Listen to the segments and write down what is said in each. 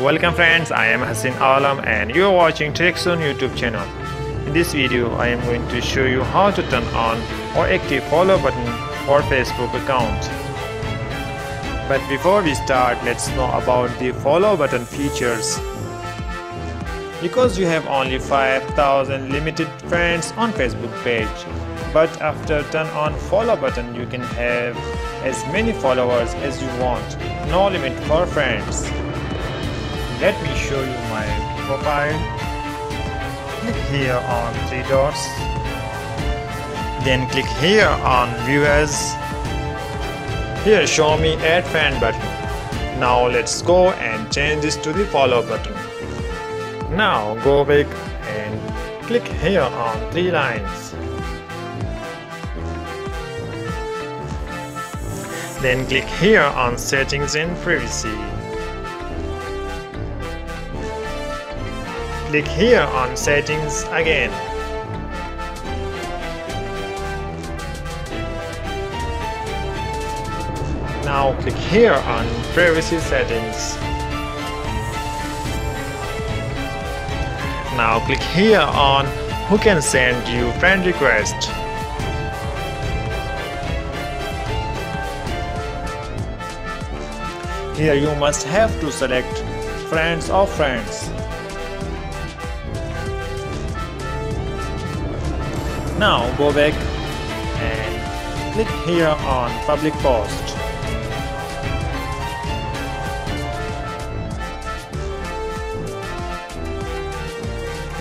Welcome friends, I am Haseen Alam and you are watching Tricks on YouTube channel. In this video, I am going to show you how to turn on or active follow button for Facebook account. But before we start, let's know about the follow button features. Because you have only 5,000 limited friends on Facebook page, but after turn on follow button you can have as many followers as you want, no limit for friends. Let me show you my profile. Click here on three dots, then click here on viewers. Here show me add friend button. Now let's go and change this to the follow button. Now go back and click here on three lines. Then click here on settings and privacy. Click here on settings again. Now click here on privacy settings. Now click here on who can send you friend request. Here you must have to select friends of friends. Now go back and click here on public post.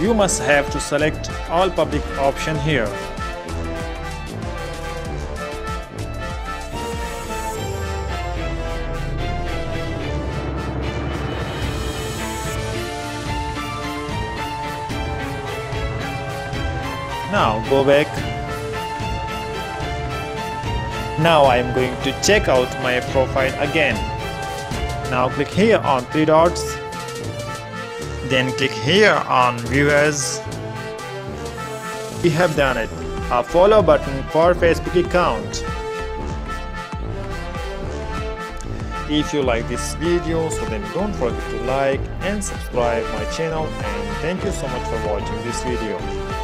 You must have to select all public option here. Now go back. Now I am going to check out my profile again. Now click here on three dots. Then click here on viewers. We have done it. A follow button for Facebook account. If you like this video, so then don't forget to like and subscribe my channel, and thank you so much for watching this video.